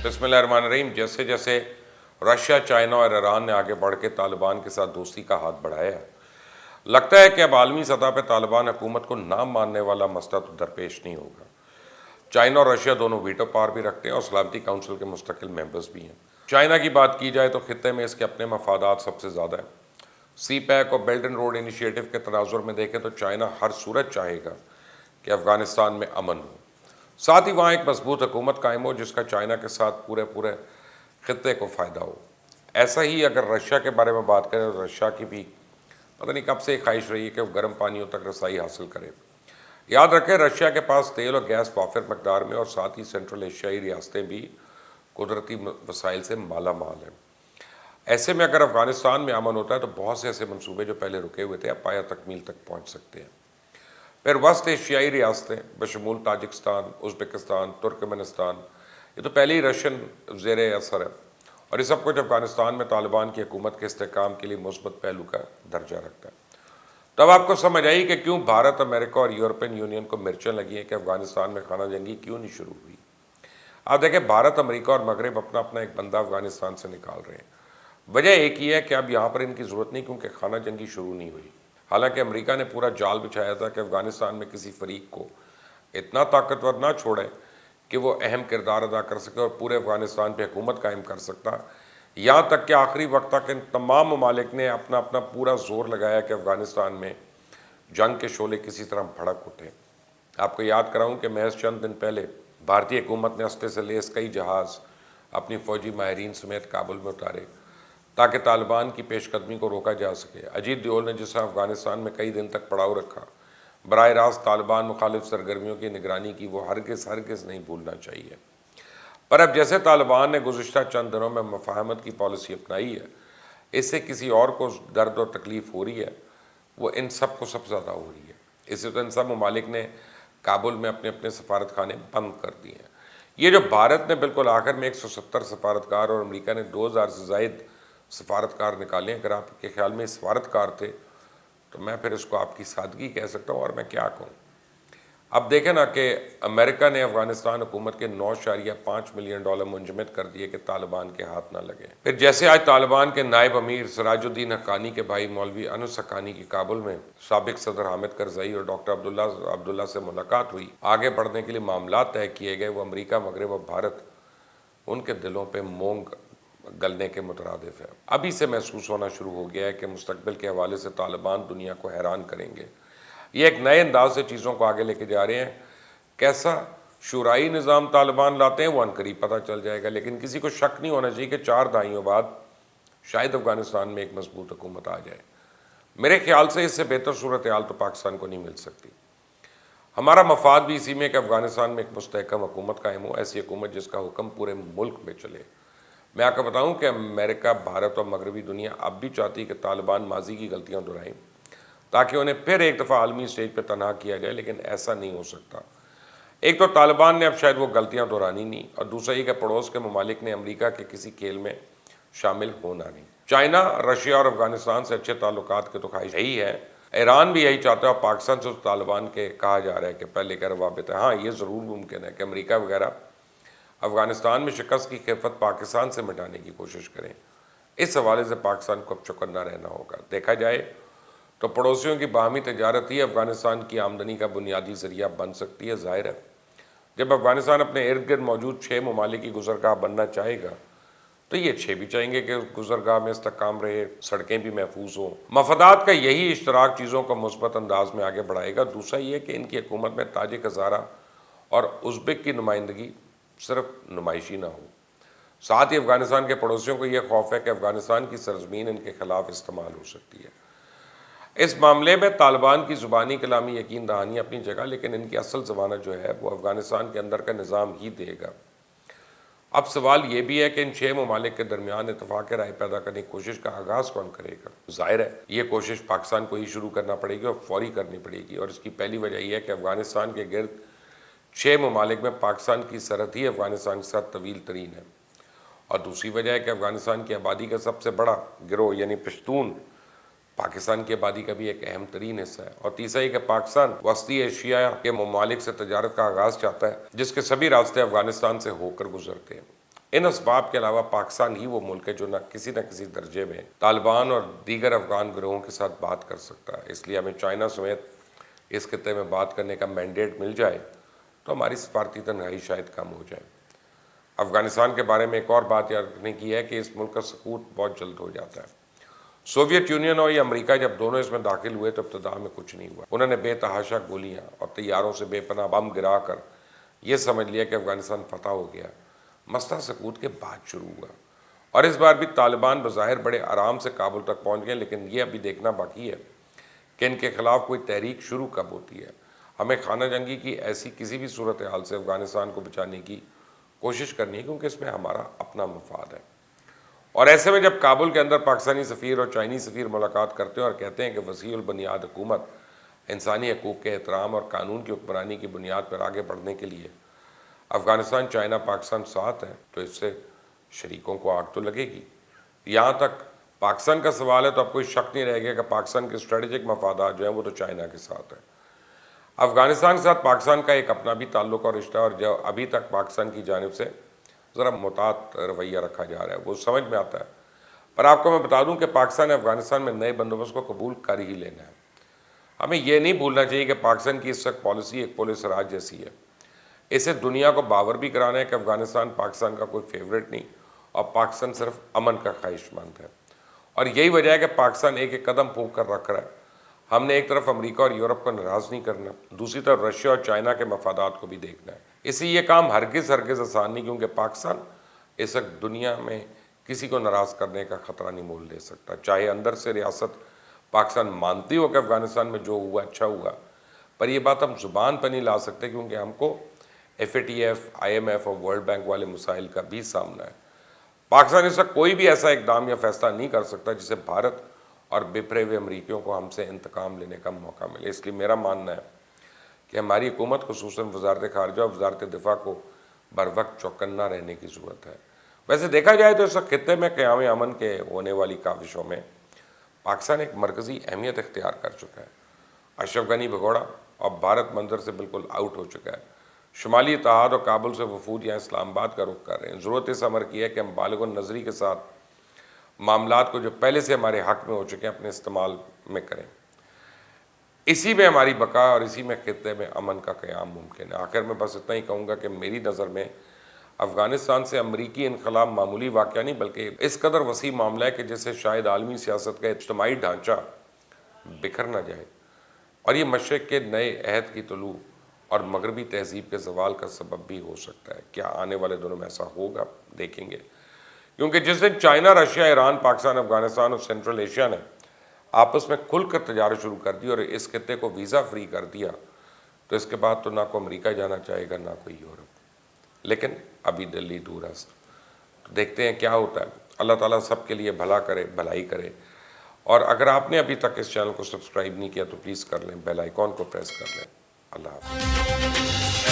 बिस्मिल्लाहिर्रहमानिर्रहीम। जैसे जैसे रशिया, चाइना और ईरान ने आगे बढ़ के तालिबान के साथ दोस्ती का हाथ बढ़ाया है, लगता है कि अब आलमी सतह पर तालिबान हुकूमत को ना मानने वाला मसला तो दरपेश नहीं होगा। चाइना और रशिया दोनों वीटो पावर भी रखते हैं और सलामती काउंसिल के मुस्तकिल मेंबर्स भी हैं। चाइना की बात की जाए तो खित्ते में इसके अपने मफादात सबसे ज़्यादा हैं। सी पैक और बेल्ट एंड रोड इनिशिएटिव के तनाजुर में देखें तो चाइना हर सूरत चाहेगा कि अफगानिस्तान में अमन हो, साथ ही वहाँ एक मजबूत हुकूमत कायम हो जिसका चाइना के साथ पूरे पूरे खित्ते को फ़ायदा हो। ऐसा ही अगर रशिया के बारे में बात करें तो रशिया की भी पता नहीं कब से ख्वाहिश रही है कि वो गर्म पानियों तक रसाई हासिल करे। याद रखें, रशिया के पास तेल और गैस वाफिर मकदार में और साथ ही सेंट्रल एशियाई रियासतें भी कुदरती वसाइल से माला माल हैं। ऐसे में अगर अफगानिस्तान में अमन होता है तो बहुत से ऐसे मंसूबे जो पहले रुके हुए थे अब पाया तकमील तक पहुँच सकते हैं। फिर वस्त एशियाई रियासतें बशमूल ताजिकिस्तान, उज़्बेकिस्तान, तुर्कमेनिस्तान, ये तो पहले ही रशियन ज़ेर असर है और ये सब कुछ अफगानिस्तान में तालिबान की हुकूमत के इस्तेहकाम के लिए मुस्बत पहलू का दर्जा रखता है। तब आपको समझ आई कि क्यों भारत, अमेरिका और यूरोपियन यूनियन को मिर्चें लगी हैं कि अफगानिस्तान में खाना जंगी क्यों नहीं शुरू हुई। आप देखें, भारत, अमेरिका और मगरब अपना अपना एक बंदा अफगानिस्तान से निकाल रहे हैं। वजह एक ही है कि अब यहाँ पर इनकी ज़रूरत नहीं, क्योंकि खाना जंगी शुरू नहीं हुई। हालांकि अमेरिका ने पूरा जाल बिछाया था कि अफगानिस्तान में किसी फरीक को इतना ताकतवर ना छोड़े कि वो अहम किरदार अदा कर सके और पूरे अफगानिस्तान पे हुकूमत कायम कर सकता। यहाँ तक कि आखिरी वक्त तक इन तमाम ममालिक ने अपना अपना पूरा जोर लगाया कि अफगानिस्तान में जंग के शोले किसी तरह भड़क उठे। आपको याद कराऊँ कि महज चंद दिन पहले भारतीय हुकूमत ने अस्ते से लेस कई जहाज़ अपनी फ़ौजी माहिरीन समेत काबुल में उतारे ताकि तालिबान की पेशकदमी को रोका जा सके। अजीत डोवाल ने जिस अफगानिस्तान में कई दिन तक पड़ाव रखा, बराह रास्त तालिबान मुखालिफ सरगर्मियों की निगरानी की, वो हरगिज़ नहीं भूलना चाहिए। पर अब जैसे तालिबान ने गुज़िश्ता चंद दिनों में मुफाहमत की पॉलिसी अपनाई है, इससे किसी और को दर्द और तकलीफ़ हो रही है, वो इन सब को सबसे ज़्यादा हो रही है। इससे तो इन सब ममालिक ने काबुल में अपने अपने सफारत खाने बंद कर दिए हैं। ये जो भारत ने बिल्कुल आखिर में 170 सफारतकार और अमेरिका ने 2000 से ज़ायद सफारतकार निकाले, अगर आपके ख्याल में सफारतकार थे तो मैं फिर इसको आपकी सादगी कह सकता हूँ, और मैं क्या कहूँ। अब देखें ना कि अमेरिका ने अफगानिस्तान हुकूमत के 9.5 मिलियन डॉलर मुंजमद कर दिए कि तालिबान के हाथ ना लगे। फिर जैसे आज तालिबान के नायब अमीर सिराजुद्दीन हक्कानी के भाई मौलवी अनस हक्कानी की काबुल में साबिक सदर हामिद करज़ई और डॉक्टर अब्दुल्ला से मुलाकात हुई, आगे बढ़ने के लिए मामला तय किए गए, वो अमरीका, मगरब और भारत उनके दिलों पर मोंग गलने के मुतरादिफ है। अभी से महसूस होना शुरू हो गया है कि मुस्तकबिल के हवाले से तालिबान दुनिया को हैरान करेंगे। ये एक नए अंदाज से चीज़ों को आगे लेके जा रहे हैं। कैसा शुराई निज़ाम तालिबान लाते हैं वो अनकरीब पता चल जाएगा, लेकिन किसी को शक नहीं होना चाहिए कि 4 दहाइयों बाद शायद अफगानिस्तान में एक मजबूत हुकूमत आ जाए। मेरे ख्याल से इससे बेहतर सूरत हाल तो पाकिस्तान को नहीं मिल सकती। हमारा मफाद भी इसी में कि अफगानिस्तान में एक मुस्तहकम हुकूमत कायम हो, ऐसी हुकूमत जिसका हुक्म पूरे मुल्क में चले। मैं आपको बताऊं कि अमेरिका, भारत और मगरबी दुनिया अब भी चाहती है कि तालिबान माजी की गलतियां दोहराएं ताकि उन्हें फिर एक दफ़ा आलमी स्टेज पर तनहा किया जाए, लेकिन ऐसा नहीं हो सकता। एक तो तालिबान ने अब शायद वो गलतियां दोहरानी नहीं, और दूसरा ये कि पड़ोस के ममालिक ने अमेरिका के किसी खेल में शामिल होना नहीं। चाइना, रशिया और अफगानिस्तान से अच्छे ताल्लुकात के तो ख्वाहिश यही है। ईरान भी यही चाहता है और पाकिस्तान से तालिबान के कहा जा रहा है कि पहले का रवाबित है। हाँ, ये ज़रूर मुमकिन है कि अमरीका वगैरह अफगानिस्तान में शिकस्त की खिफत पाकिस्तान से मिटाने की कोशिश करें। इस हवाले से पाकिस्तान को अब चौकन्ना रहना होगा। देखा जाए तो पड़ोसियों की बाहमी तजारत ही अफगानिस्तान की आमदनी का बुनियादी जरिया बन सकती है। ज़ाहिर है, जब अफगानिस्तान अपने इर्द गिर्द मौजूद 6 ममालिक की गुजरगाह बनना चाहेगा तो ये 6 भी चाहेंगे कि गुजरगाह में इस्तेहकाम रहे, सड़कें भी महफूज हों। मफादात का यही इश्तराक चीज़ों को मुस्बत अंदाज में आगे बढ़ाएगा। दूसरा ये कि इनकी हुकूमत में ताजिक, हज़ारा और उज़्बेक की नुमाइंदगी सिर्फ नुमाइशी ना हो। साथ ही अफगानिस्तान के पड़ोसियों को यह खौफ है कि अफगानिस्तान की सरजमीन इनके खिलाफ इस्तेमाल हो सकती है। इस मामले में तालिबान की ज़ुबानी कलामी यकीन दहानी अपनी जगह, लेकिन इनकी असल ज़मानत जो है वो अफगानिस्तान के अंदर का निज़ाम ही देगा। अब सवाल ये भी है कि इन 6 ममालिक के दरमियान इतफाक़ राय पैदा करने की कोशिश का आगाज़ कौन करेगा। ज़ाहिर है ये कोशिश पाकिस्तान को ही शुरू करना पड़ेगी और फौरी करनी पड़ेगी, और इसकी पहली वजह यह है कि अफगानिस्तान के गिर्द 6 ममालिक में पाकिस्तान की सरहद ही अफगानिस्तान के साथ तवील तरीन है, और दूसरी वजह है कि अफगानिस्तान की आबादी का सबसे बड़ा गिरोह यानी पश्तून पाकिस्तान की आबादी का भी एक अहम तरीन हिस्सा है, और तीसरा ही कि पाकिस्तान वस्ती एशिया के ममालिक से तजारत का आगाज़ चाहता है जिसके सभी रास्ते अफगानिस्तान से होकर गुजरते हैं। ان اسباب کے علاوہ پاکستان ہی وہ ملک ہے جو نہ کسی درجے میں طالبان اور دیگر افغان گروہوں کے ساتھ بات کر سکتا ہے۔ اس لیے ہمیں چائنا سمیت اس خطے میں بات کرنے کا مینڈیٹ مل جائے تو ہماری سفارتی تنہائی شاید کم ہو جائے۔ افغانستان کے بارے میں ایک اور بات یاد رکھنے کی ہے کہ اس ملک کا سقوط بہت جلد ہو جاتا ہے۔ سوویت یونین اور یہ امریکہ جب دونوں اس میں داخل ہوئے تو ابتدا میں کچھ نہیں ہوا۔ انہوں نے بے تحاشا گولیاں اور طیاروں سے بے پناہ بم گرا کر یہ سمجھ لیا کہ افغانستان فتح ہو گیا۔ مسئلہ سقوط کے بعد شروع ہوا، اور اس بار بھی طالبان بظاہر بڑے آرام سے کابل تک پہنچ گئے، لیکن یہ ابھی دیکھنا باقی ہے کہ ان کے خلاف کوئی تحریک شروع کب ہوتی ہے۔ ہمیں خانہ جنگی کی ایسی کسی بھی صورتحال سے افغانستان کو بچانے کی کوشش کرنی ہے، کیونکہ اس میں ہمارا اپنا مفاد ہے۔ اور ایسے میں جب کابل کے اندر پاکستانی سفیر اور چائنی سفیر ملاقات کرتے ہیں اور کہتے ہیں کہ وسیع البنیاد حکومت انسانی حقوق کے احترام اور قانون کی حکمرانی کی بنیاد پر آگے بڑھنے کے لیے افغانستان، چائنا، پاکستان ساتھ ہیں، تو اس سے شریکوں کو آگ تو لگے گی۔ یہاں تک پاکستان کا سوال ہے تو اب کوئی شک نہیں رہے گا کہ پاکستان کے اسٹریٹجک مفادات جو ہیں وہ تو چائنا کے ساتھ ہیں۔ افغانستان کے ساتھ پاکستان کا ایک اپنا بھی تعلق اور رشتہ، اور جو ابھی تک پاکستان کی جانب سے ذرا محتاط رویہ رکھا جا رہا ہے وہ سمجھ میں آتا ہے، پر آپ کو میں بتا دوں کہ پاکستان نے افغانستان میں نئے بندوبست کو قبول کر ہی لینا ہے۔ ہمیں یہ نہیں بھولنا چاہیے کہ پاکستان کی اس وقت پالیسی ایک پولیس راج جیسی ہے۔ اسے دنیا کو باور بھی کرانا ہے کہ افغانستان پاکستان کا کوئی فیوریٹ نہیں، اور پاکستان صرف امن کا خواہش مند ہے، اور یہی وجہ ہے کہ پاکستان ایک ایک قدم پھونک کر رکھ رہا ہے۔ ہم نے ایک طرف امریکہ اور یورپ کو ناراض نہیں کرنا، دوسری طرف رشیا اور چائنا کے مفادات کو بھی دیکھنا ہے۔ اس لیے یہ کام ہرگز آسان نہیں، کیونکہ پاکستان اس وقت دنیا میں کسی کو ناراض کرنے کا خطرہ نہیں مول لے سکتا، چاہے اندر سے ریاست پاکستان مانتی ہو کہ افغانستان میں جو ہوا اچھا ہوا، پر یہ بات ہم زبان پر نہیں لا سکتے، کیونکہ ہم کو FATF، IMF اور ورلڈ بینک والے مسائل کا بھی سامنا ہے۔ پاکستان اس وقت کوئی بھی ایسا اقدام یا فیصلہ نہیں کر سکتا جسے بھارت اور بپھرے ہوئے امریکیوں کو ہم سے انتقام لینے کا موقع ملے۔ اس لیے میرا ماننا ہے کہ ہماری حکومت، خصوصاً وزارت خارجہ اور وزارت دفاع کو بر وقت چوکنا رہنے کی ضرورت ہے۔ ویسے دیکھا جائے تو اس وقت خطے میں قیام امن کے ہونے والی کاوشوں میں پاکستان ایک مرکزی اہمیت اختیار کر چکا ہے۔ اشرف غنی بھگوڑا اور بھارت منظر سے بالکل آؤٹ ہو چکا ہے۔ شمالی اتحاد اور کابل سے وفود یہاں اسلام آباد کا رخ کر رہے ہیں۔ ضرورت اس امر کی ہے کہ ہم بالغ النظری کے ساتھ معاملات کو جو پہلے سے ہمارے حق میں ہو چکے ہیں اپنے استعمال میں کریں۔ اسی میں ہماری بقا اور اسی میں خطے میں امن کا قیام ممکن ہے۔ آخر میں بس اتنا ہی کہوں گا کہ میری نظر میں افغانستان سے امریکی انخلا معمولی واقعہ نہیں، بلکہ اس قدر وسیع معاملہ ہے کہ جس سے شاید عالمی سیاست کا اجتماعی ڈھانچہ بکھر نہ جائے، اور یہ مشرق کے نئے عہد کی طلوع اور مغربی تہذیب کے زوال کا سبب بھی ہو سکتا ہے۔ کیا آنے والے دنوں میں ایسا ہوگا؟ دیکھیں گے، کیونکہ جس دن چائنا، رشیا، ایران، پاکستان، افغانستان اور سینٹرل ایشیا نے آپس میں کھل کر تجارت شروع کر دی اور اس خطے کو ویزا فری کر دیا، تو اس کے بعد تو نہ کوئی امریکہ جانا چاہے گا نہ کوئی یورپ۔ لیکن ابھی دلی دور ہے، دیکھتے ہیں کیا ہوتا ہے۔ اللہ تعالیٰ سب کے لیے بھلا کرے، بھلائی کرے۔ اور اگر آپ نے ابھی تک اس چینل کو سبسکرائب نہیں کیا تو پلیز کر لیں، بیل آئیکن کو پریس کر لیں۔ اللہ حافظ۔